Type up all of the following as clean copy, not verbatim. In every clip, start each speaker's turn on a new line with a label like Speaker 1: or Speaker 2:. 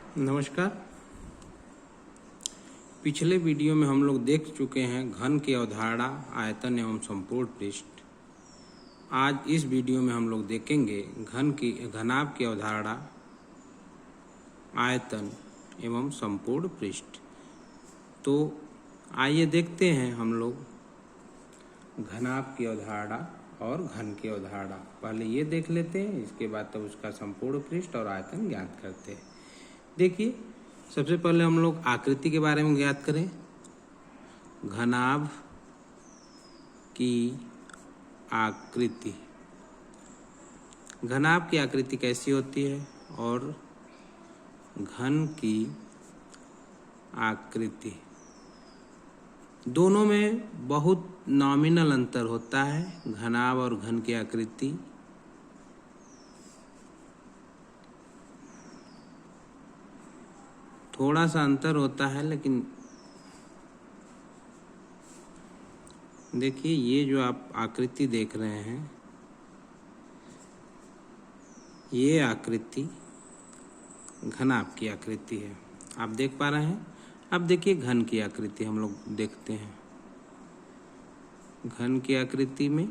Speaker 1: नमस्कार। पिछले वीडियो में हम लोग देख चुके हैं घन की अवधारणा, आयतन एवं संपूर्ण पृष्ठ। आज इस वीडियो में हम लोग देखेंगे घनाभ की अवधारणा, आयतन एवं संपूर्ण पृष्ठ। तो आइए देखते हैं हम लोग घनाभ की अवधारणा और घन की अवधारणा। पहले ये देख लेते हैं, इसके बाद तब उसका संपूर्ण पृष्ठ और आयतन ज्ञात करते हैं। देखिए, सबसे पहले हम लोग आकृति के बारे में ज्ञात करें। घनाभ की आकृति, घनाभ की आकृति कैसी होती है और घन की आकृति, दोनों में बहुत नॉमिनल अंतर होता है। घनाभ और घन की आकृति थोड़ा सा अंतर होता है, लेकिन देखिए ये जो आप आकृति देख रहे हैं, ये आकृति घनाभ की आकृति है। आप देख पा रहे हैं। अब देखिए घन की आकृति हम लोग देखते हैं। घन की आकृति में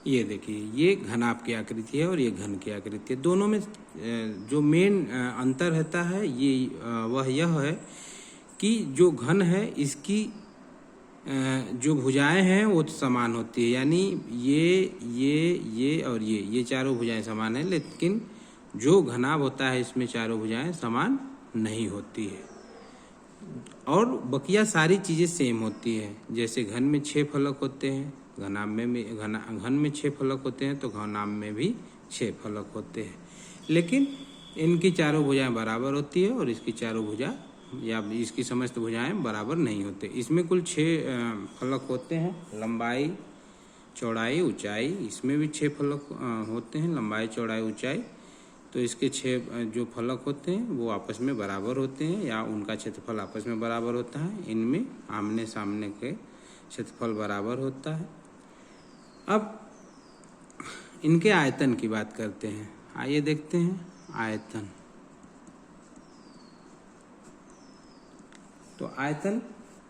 Speaker 1: ये देखिए, ये घनाभ की आकृति है और ये घन की आकृति है। दोनों में जो मेन अंतर रहता है वह यह है कि जो घन है इसकी जो भुजाएं हैं वो समान होती है, यानी ये और ये चारों भुजाएं समान है, लेकिन जो घनाभ होता है इसमें चारों भुजाएं समान नहीं होती है और बकिया सारी चीज़ें सेम होती है। जैसे घन में 6 फलक होते हैं, घन में 6 फलक होते हैं, तो घनाभ में भी 6 फलक होते हैं, लेकिन इनकी चारों भुजाएं बराबर होती है और इसकी चारों भुजा या इसकी समस्त भुजाएं बराबर नहीं होते। इसमें कुल 6 फलक होते हैं, लंबाई, चौड़ाई, ऊंचाई। इसमें भी 6 फलक होते हैं, लंबाई, चौड़ाई, ऊंचाई। तो इसके 6 जो फलक होते हैं वो आपस में बराबर होते हैं या उनका क्षेत्रफल आपस में बराबर होता है। इनमें आमने सामने के क्षेत्रफल बराबर होता है। अब इनके आयतन की बात करते हैं। आइए देखते हैं आयतन। तो आयतन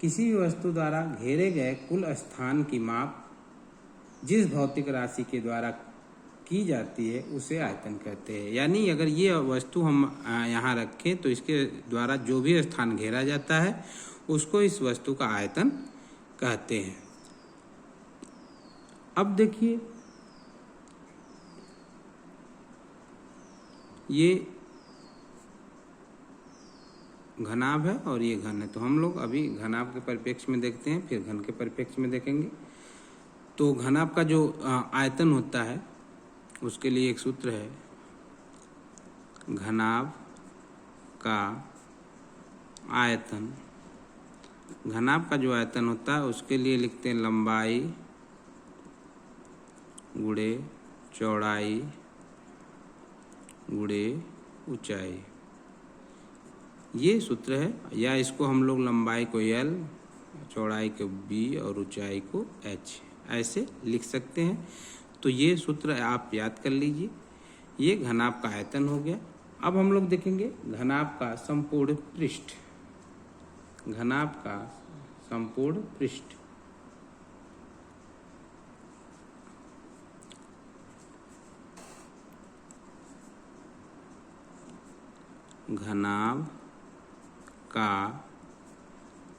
Speaker 1: किसी भी वस्तु द्वारा घेरे गए कुल स्थान की माप जिस भौतिक राशि के द्वारा की जाती है उसे आयतन कहते हैं। यानी अगर ये वस्तु हम यहाँ रखें तो इसके द्वारा जो भी स्थान घेरा जाता है उसको इस वस्तु का आयतन कहते हैं। अब देखिए, ये घनाभ है और ये घन है, तो हम लोग अभी घनाभ के परिप्रेक्ष्य में देखते हैं, फिर घन के परिप्रेक्ष्य में देखेंगे। तो घनाभ का जो आयतन होता है उसके लिए एक सूत्र है, घनाभ का आयतन। घनाभ का जो आयतन होता है उसके लिए लिखते हैं लंबाई गुणे चौड़ाई गुणे ऊंचाई। ये सूत्र है, या इसको हम लोग लंबाई को L, चौड़ाई को B और ऊंचाई को H ऐसे लिख सकते हैं। तो ये सूत्र आप याद कर लीजिए। ये घनाभ का आयतन हो गया। अब हम लोग देखेंगे घनाभ का संपूर्ण पृष्ठ। घनाभ का संपूर्ण पृष्ठ, घनाभ का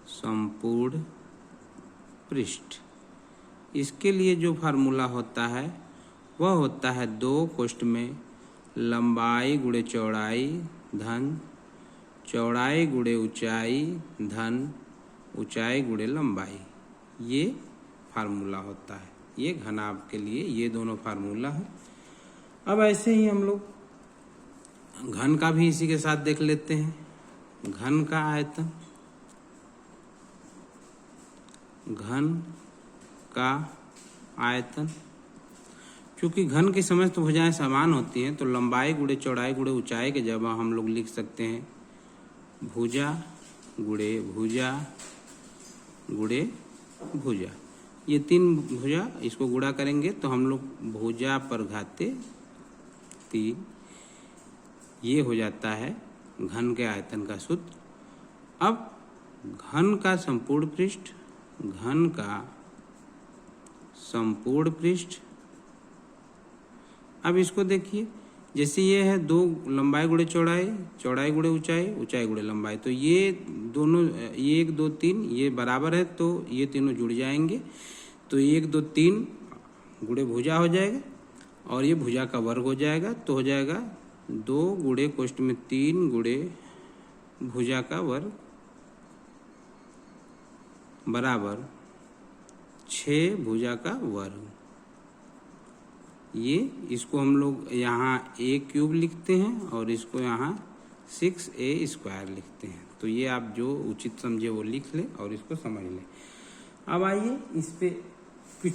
Speaker 1: संपूर्ण पृष्ठ, इसके लिए जो फार्मूला होता है वह होता है 2 कोष्ठ में लंबाई गुणे चौड़ाई धन चौड़ाई गुणे ऊंचाई धन ऊंचाई गुणे लंबाई। ये फार्मूला होता है। ये घनाभ के लिए ये दोनों फार्मूला है। अब ऐसे ही हम लोग घन का भी इसी के साथ देख लेते हैं। घन का आयतन, घन का आयतन चूंकि घन की समस्त भुजाएं समान होती हैं तो लंबाई गुणे चौड़ाई गुणे ऊंचाई के जगह हम लोग लिख सकते हैं भुजा गुणे भुजा गुणे भुजा। ये 3 भुजा, इसको गुणा करेंगे तो हम लोग भुजा पर घाते 3, ये हो जाता है घन के आयतन का सूत्र। अब घन का संपूर्ण पृष्ठ, घन का संपूर्ण पृष्ठ, अब इसको देखिए, जैसे ये है 2 लंबाई गुणे चौड़ाई, चौड़ाई गुणे ऊंचाई, ऊंचाई गुणे लंबाई, तो ये दोनों, ये 1 2 3 ये बराबर है तो ये तीनों जुड़ जाएंगे, तो 1 2 3 गुणे भुजा हो जाएगा और ये भुजा का वर्ग हो जाएगा, तो हो जाएगा 2 गुणे कोष्ठ में 3 गुणे भुजा का वर्ग बराबर 6 भुजा का वर्ग। ये इसको हम लोग यहाँ a क्यूब लिखते हैं और इसको यहाँ 6a स्क्वायर लिखते हैं। तो ये आप जो उचित समझे वो लिख लें और इसको समझ लें। अब आइए इस पे कुछ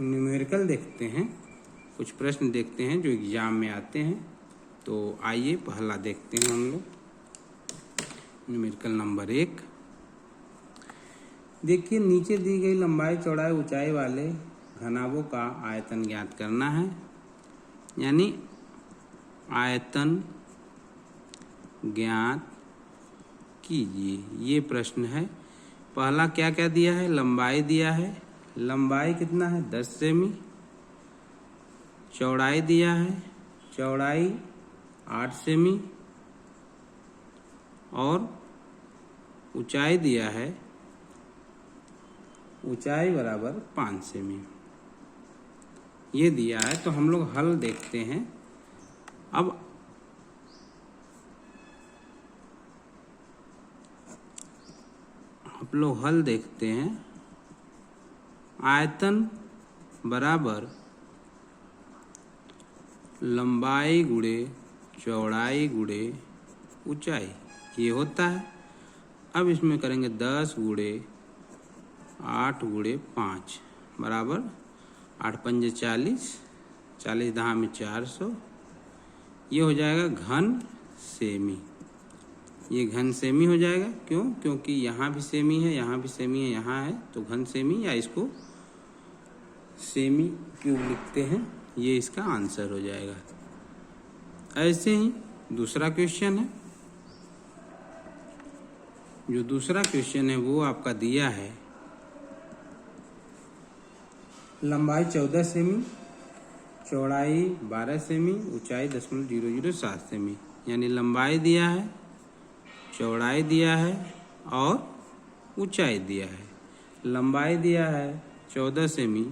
Speaker 1: न्यूमेरिकल देखते हैं, कुछ प्रश्न देखते हैं जो एग्जाम में आते हैं। तो आइए पहला देखते हैं हम लोग, न्यूमेरिकल नंबर 1। देखिए, नीचे दी गई लंबाई चौड़ाई ऊंचाई वाले घनाभों का आयतन ज्ञात करना है, यानी आयतन ज्ञात कीजिए, ये प्रश्न है। पहला क्या क्या दिया है, लंबाई दिया है, लंबाई कितना है 10 सेमी, चौड़ाई दिया है, चौड़ाई 8 सेमी और ऊंचाई दिया है, ऊंचाई बराबर 5 सेमी, ये दिया है। तो हम लोग हल देखते हैं। अब आप लोग हल देखते हैं, आयतन बराबर लंबाई गुणे चौड़ाई गुणे ऊंचाई, ये होता है। अब इसमें करेंगे 10 गुणे 8 गुणे 5 बराबर 8 पंजे 40, 40 दहा में 400, ये हो जाएगा घन सेमी। ये घन सेमी हो जाएगा, क्यों? क्योंकि यहाँ भी सेमी है, यहाँ भी सेमी है, यहाँ है, तो घन सेमी, या इसको सेमी क्यूब लिखते हैं, ये इसका आंसर हो जाएगा। ऐसे ही दूसरा क्वेश्चन है, जो दूसरा क्वेश्चन है वो आपका दिया है लंबाई 14 सेमी, चौड़ाई 12 सेमी, ऊंचाई 0.007 सेमी, यानी लंबाई दिया है, चौड़ाई दिया है और ऊंचाई दिया है। लंबाई दिया है 14 सेमी,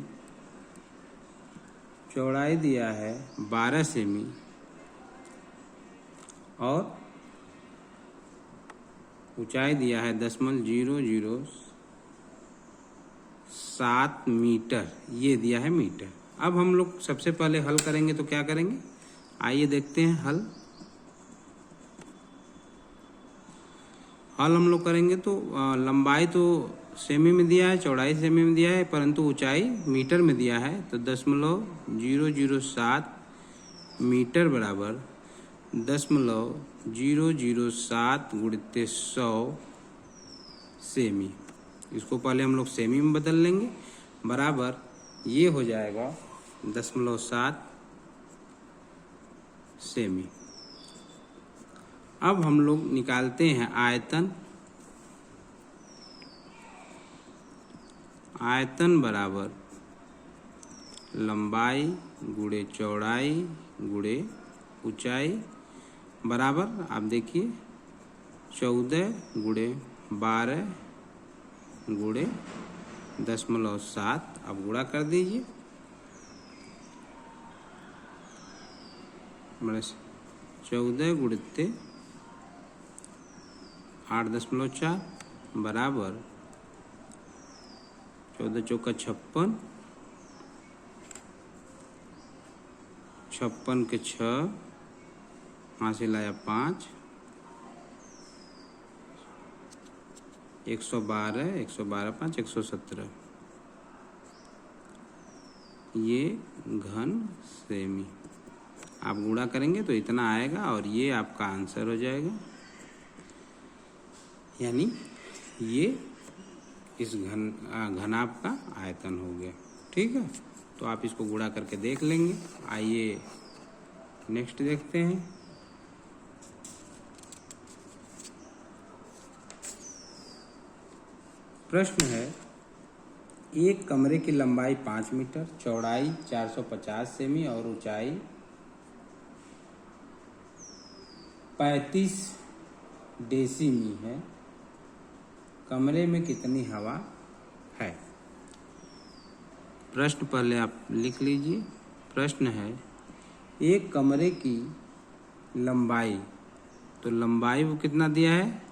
Speaker 1: चौड़ाई दिया है 12 सेमी और ऊंचाई दिया है 0.007 मीटर, ये दिया है मीटर। अब हम लोग सबसे पहले हल करेंगे, तो क्या करेंगे, आइए देखते हैं हल। हम लोग करेंगे तो लंबाई तो सेमी में दिया है, चौड़ाई सेमी में दिया है, परंतु ऊंचाई मीटर में दिया है, तो 0.007 मीटर बराबर 0.007 गुणित 100 सेमी। इसको पहले हम लोग सेमी में बदल लेंगे, बराबर ये हो जाएगा 0.7 सेमी। अब हम लोग निकालते हैं आयतन। आयतन बराबर लंबाई गुणे चौड़ाई गुणे ऊंचाई बराबर, आप देखिए 14 गुणे 12 गुणे 0.7, अब गुणा कर दीजिए, 14 गुणित 8.4 बराबर 14 चौका 56, 56 के 6, वहाँ से लाया 5, 112, 112 5 117, ये घन सेमी। आप गुणा करेंगे तो इतना आएगा और ये आपका आंसर हो जाएगा, यानी ये इस घनाभ का आयतन हो गया। ठीक है, तो आप इसको गुणा करके देख लेंगे। आइए नेक्स्ट देखते हैं। प्रश्न है, एक कमरे की लंबाई 5 मीटर, चौड़ाई 450 सेमी और ऊंचाई 35 डेसीमी है। कमरे में कितनी हवा है? प्रश्न पहले आप लिख लीजिए। प्रश्न है, एक कमरे की लंबाई, तो लंबाई वो कितना दिया है?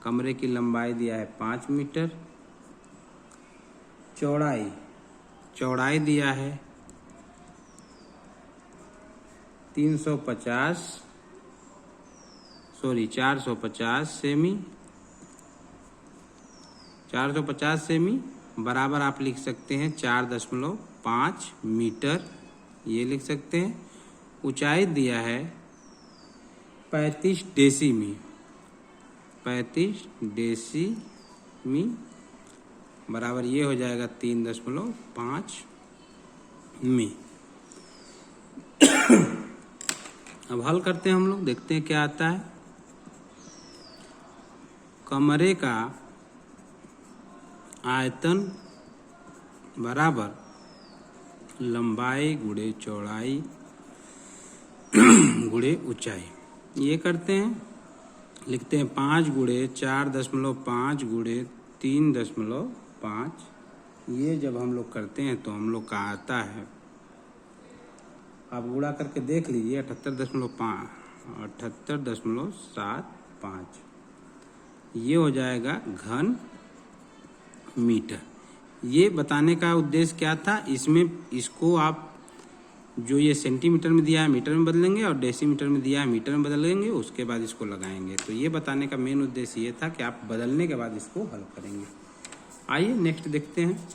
Speaker 1: कमरे की लंबाई दिया है 5 मीटर। चौड़ाई दिया है 450 सेमी। 450 सेमी बराबर आप लिख सकते हैं 4.5 मीटर, ये लिख सकते हैं। ऊंचाई दिया है 35 डेसीमी। 35 डेसीमी बराबर ये हो जाएगा 3.5 मी। अब हल करते हैं हम लोग, देखते हैं क्या आता है। कमरे का आयतन बराबर लंबाई गुणे चौड़ाई गुणे ऊंचाई। ये करते हैं, लिखते हैं 5 गुणे 4.5 गुणे 3.5। ये जब हम लोग करते हैं तो हम लोग का आता है, आप गुणा करके देख लीजिए, 78.75। ये हो जाएगा घन मीटर। ये बताने का उद्देश्य क्या था इसमें, इसको आप जो ये सेंटीमीटर में दिया है मीटर में बदलेंगे और डेसीमीटर में दिया है मीटर में बदलेंगे, उसके बाद इसको लगाएंगे। तो ये बताने का मेन उद्देश्य ये था कि आप बदलने के बाद इसको हल करेंगे। आइए नेक्स्ट देखते हैं।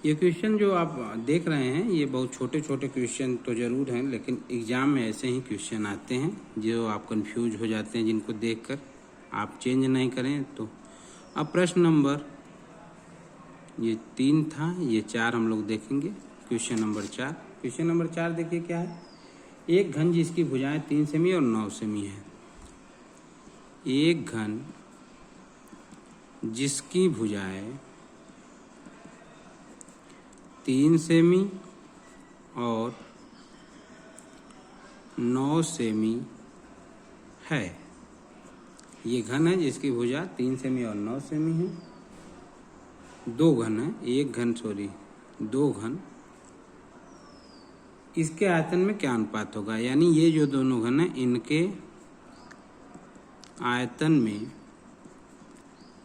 Speaker 1: ये क्वेश्चन जो आप देख रहे हैं ये बहुत छोटे छोटे क्वेश्चन तो ज़रूर हैं, लेकिन एग्ज़ाम में ऐसे ही क्वेश्चन आते हैं जो आप कंफ्यूज हो जाते हैं, जिनको देखकर आप चेंज नहीं करें तो। अब प्रश्न नंबर ये 3 था, ये 4 हम लोग देखेंगे। Question number 4। क्वेश्चन नंबर 4 देखिए क्या है। एक घन जिसकी भुजाएं 3 सेमी और 9 सेमी है। एक घन जिसकी भुजाएं 3 सेमी और 9 सेमी है। ये घन है जिसकी भुजा 3 सेमी और 9 सेमी है। दो घन है, दो घन। इसके आयतन में क्या अनुपात होगा? यानी ये जो दोनों घन है इनके आयतन में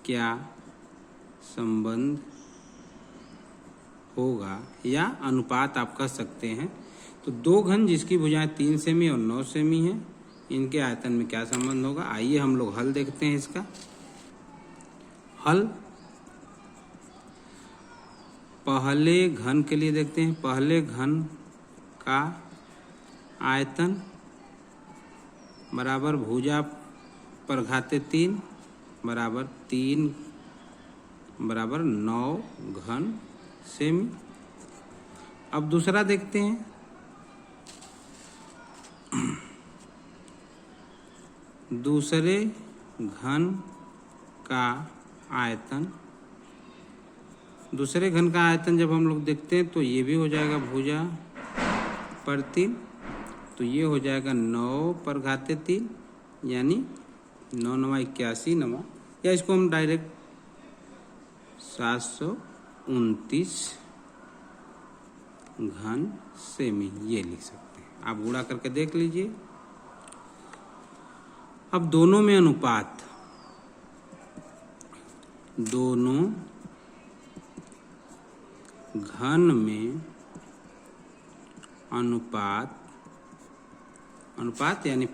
Speaker 1: क्या संबंध होगा या अनुपात आप कह सकते हैं। तो दो घन जिसकी भुजाएं 3 सेमी और 9 सेमी है, इनके आयतन में क्या संबंध होगा? आइए हम लोग हल देखते हैं इसका। हल पहले घन के लिए देखते हैं। पहले घन का आयतन बराबर भुजा पर घाते 3 बराबर 3 बराबर 9 घन सेमी। अब दूसरा देखते हैं। दूसरे घन का आयतन, दूसरे घन का आयतन जब हम लोग देखते हैं तो ये भी हो जाएगा भुजा पर 3, तो ये हो जाएगा 9 पर घाते 3, यानी 9 9 81 9, या इसको हम डायरेक्ट 729 घन सेमी ये लिख सकते हैं। आप गुणा करके देख लीजिए। अब दोनों में अनुपात, दोनों घन में अनुपात यानी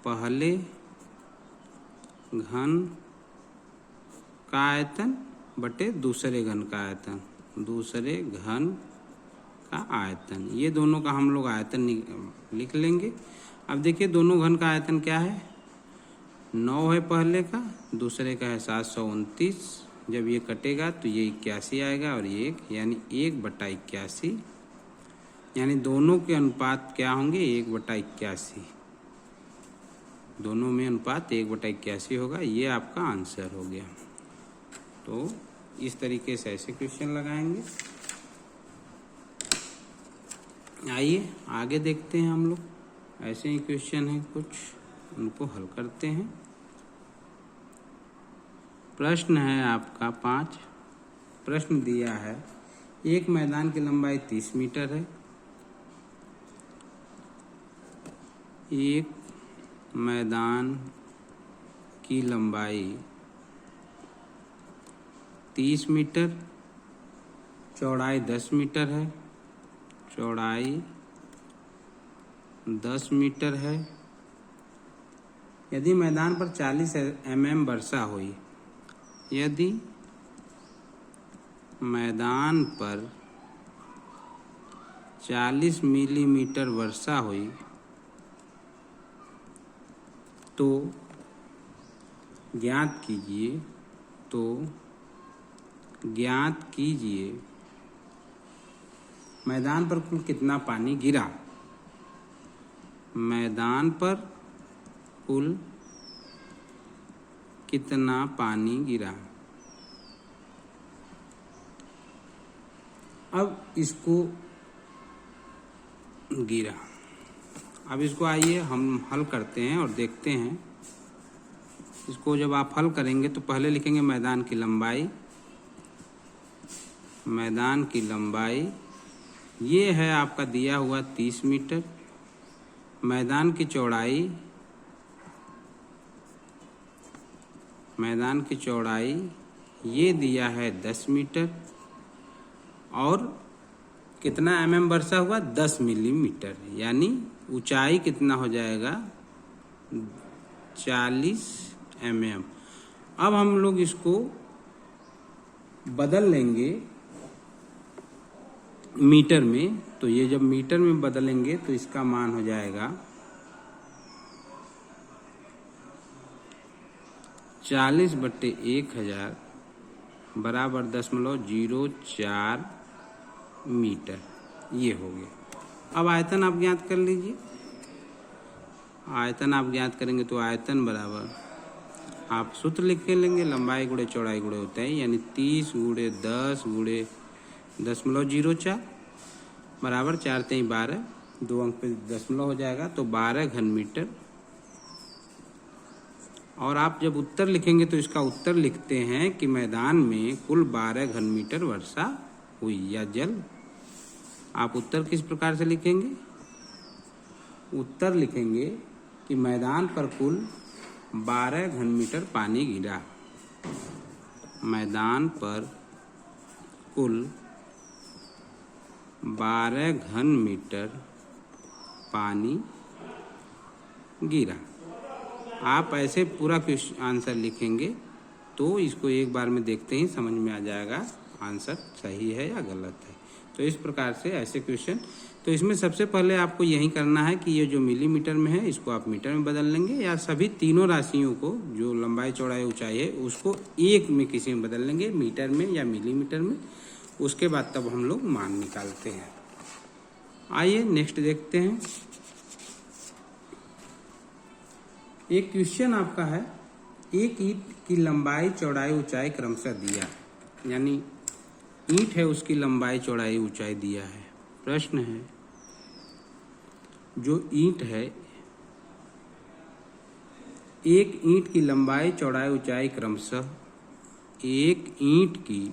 Speaker 1: पहले घन का आयतन बटे दूसरे घन का आयतन, दूसरे घन का आयतन। ये दोनों का हम लोग आयतन लिख लेंगे। अब देखिए दोनों घन का आयतन क्या है, 9 है पहले का, दूसरे का है 729। जब ये कटेगा तो ये 81 आएगा और ये 1, यानी 1/81, यानी दोनों के अनुपात क्या होंगे, 1/81। दोनों में अनुपात 1/81 होगा। ये आपका आंसर हो गया। तो इस तरीके से ऐसे क्वेश्चन लगाएंगे। आइए आगे देखते हैं हम लोग। ऐसे ही क्वेश्चन हैं कुछ, उनको हल करते हैं। प्रश्न है आपका 5। प्रश्न दिया है, एक मैदान की लंबाई 30 मीटर है। एक मैदान की लंबाई 30 मीटर, चौड़ाई 10 मीटर है। चौड़ाई 10 मीटर है। यदि मैदान पर 40 mm वर्षा हुई, यदि मैदान पर 40 मिलीमीटर वर्षा हुई तो ज्ञात कीजिए मैदान पर कुल कितना पानी गिरा। मैदान पर कुल कितना पानी गिरा। अब इसको गिरा, अब इसको आइए हम हल करते हैं और देखते हैं। इसको जब आप हल करेंगे तो पहले लिखेंगे मैदान की लंबाई। मैदान की लंबाई ये है आपका दिया हुआ 30 मीटर। मैदान की चौड़ाई ये दिया है 10 मीटर। और कितना mm वर्षा हुआ, 10 मिलीमीटर, यानी ऊंचाई कितना हो जाएगा, 40 mm। अब हम लोग इसको बदल लेंगे मीटर में। तो ये जब मीटर में बदलेंगे तो इसका मान हो जाएगा 40/1000 बराबर 0.04 मीटर। ये हो गया। अब आयतन आप ज्ञात कर लीजिए। आयतन आप ज्ञात करेंगे तो आयतन बराबर आप सूत्र लिख के लेंगे, लंबाई गुणे चौड़ाई गुणे होता है, यानी 30 × 10 × 0.04 बराबर 4 × 12, 2 अंक पे दशमलव हो जाएगा तो 12 घन मीटर। और आप जब उत्तर लिखेंगे तो इसका उत्तर लिखते हैं कि मैदान में कुल 12 घन मीटर वर्षा हुई या जल। आप उत्तर किस प्रकार से लिखेंगे, उत्तर लिखेंगे कि मैदान पर कुल 12 घन मीटर पानी गिरा। मैदान पर कुल 12 घन मीटर पानी गिरा। आप ऐसे पूरा आंसर लिखेंगे तो इसको एक बार में देखते ही समझ में आ जाएगा आंसर सही है या गलत है। तो इस प्रकार से ऐसे क्वेश्चन, तो इसमें सबसे पहले आपको यही करना है कि ये जो मिलीमीटर में है इसको आप मीटर में बदल लेंगे, या सभी तीनों राशियों को जो लंबाई चौड़ाई ऊंचाई है उसको एक में किसी में बदल लेंगे, मीटर में या मिलीमीटर में। उसके बाद तब हम लोग मान निकालते हैं। आइए नेक्स्ट देखते हैं। एक क्वेश्चन आपका है, एक ईंट की लंबाई चौड़ाई ऊंचाई क्रमशः दिया, यानी ईंट है उसकी लंबाई चौड़ाई ऊंचाई दिया है। प्रश्न है, जो ईंट है, एक ईंट की लंबाई चौड़ाई ऊंचाई क्रमशः, एक ईंट की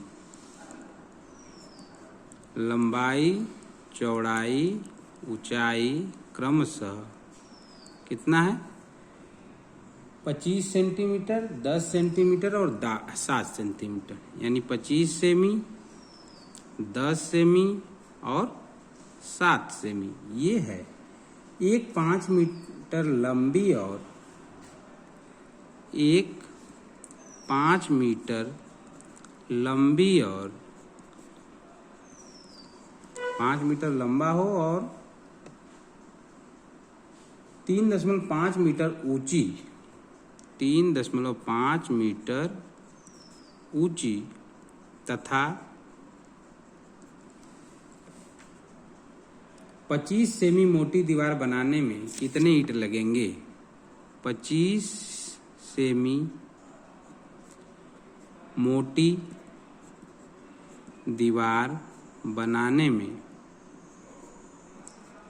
Speaker 1: लंबाई चौड़ाई ऊंचाई क्रमशः कितना है, 25 सेंटीमीटर, 10 सेंटीमीटर और 7 सेंटीमीटर, यानी 25 सेमी, 10 सेमी और 7 सेमी। ये है। एक 5 मीटर लंबी और एक 5 मीटर लंबी और 5 मीटर लंबा हो और 3.5 मीटर ऊंची, 3.5 मीटर ऊंची तथा 25 सेमी मोटी दीवार बनाने में कितने ईंट लगेंगे? 25 सेमी मोटी दीवार बनाने में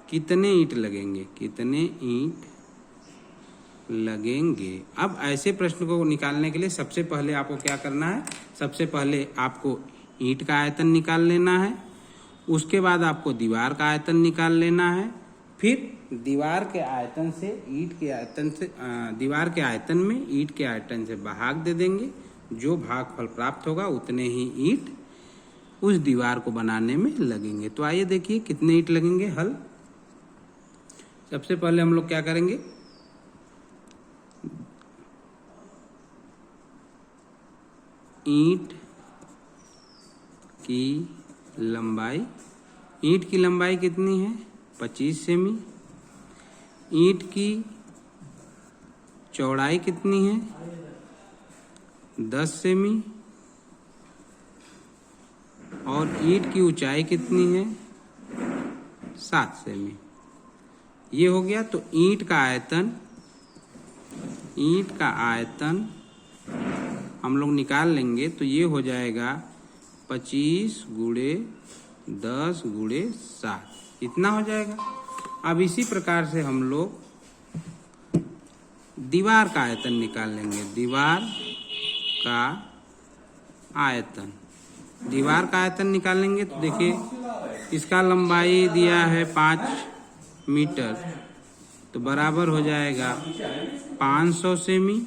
Speaker 1: कितने ईंट लगेंगे? कितने ईंट लगेंगे? अब ऐसे प्रश्न को निकालने के लिए सबसे पहले आपको क्या करना है? सबसे पहले आपको ईंट का आयतन निकाल लेना है, उसके बाद आपको दीवार का आयतन निकाल लेना है, फिर दीवार के आयतन से ईंट के आयतन से दीवार के आयतन में ईंट के आयतन से भाग दे देंगे। जो भागफल प्राप्त होगा उतने ही ईंट उस दीवार को बनाने में लगेंगे। तो आइए देखिए कितने ईंट लगेंगे। हल सबसे पहले हम लोग क्या करेंगे? ईंट की लंबाई, ईंट की लंबाई कितनी है? 25 सेमी। ईंट की चौड़ाई कितनी है? 10 सेमी। और ईंट की ऊंचाई कितनी है? 7 सेमी। ये हो गया। तो ईंट का आयतन हम लोग निकाल लेंगे तो ये हो जाएगा 25 गुणे 10 गुणे 7, इतना हो जाएगा। अब इसी प्रकार से हम लोग दीवार का आयतन निकाल लेंगे। दीवार का आयतन निकालेंगे तो देखिए इसका लंबाई दिया है 5 मीटर, तो बराबर हो जाएगा 500 सेमी।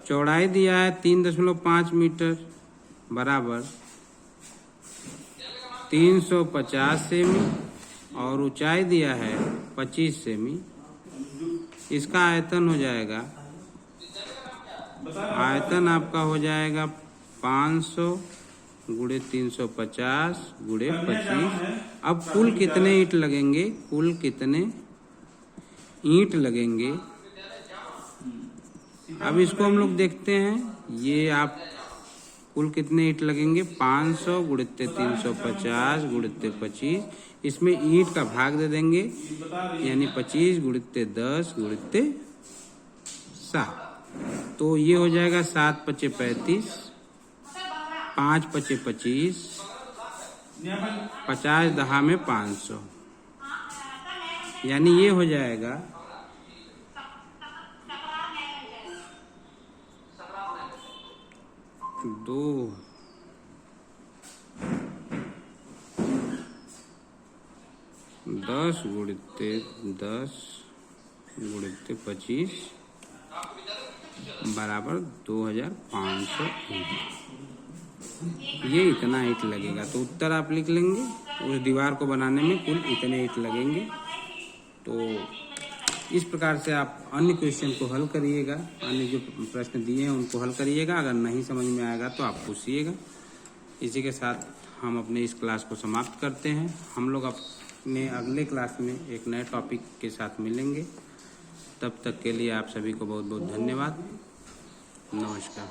Speaker 1: चौड़ाई दिया है 3.5 मीटर, बराबर 350 सेमी। और ऊंचाई दिया है 25 सेमी। इसका आयतन हो जाएगा, आयतन आपका हो जाएगा 500 गुणे 350 गुणे 25। अब कुल कितने ईंट लगेंगे? कुल कितने ईंट लगेंगे? अब इसको हम लोग देखते हैं। ये आप कुल कितने ईंट लगेंगे? 500 गुणित 350 गुणित 25। इसमें ईंट का भाग दे देंगे, यानी 25 गुणित 10 गुणित 7। तो ये हो जाएगा 7 पचे 35, 5 पचे 25, 50 दहा में 500, यानी ये हो जाएगा 10 गुणित 10 गुणित 25 बराबर 2500 ईंट। ये इतना ईंट लगेगा। तो उत्तर आप लिख लेंगे, उस दीवार को बनाने में कुल इतने ईंट लगेंगे। तो इस प्रकार से आप अन्य क्वेश्चन को हल करिएगा, अन्य जो प्रश्न दिए हैं उनको हल करिएगा। अगर नहीं समझ में आएगा तो आप पूछिएगा। इसी के साथ हम अपने इस क्लास को समाप्त करते हैं। हम लोग अपने अगले क्लास में एक नए टॉपिक के साथ मिलेंगे। तब तक के लिए आप सभी को बहुत बहुत धन्यवाद। नमस्कार।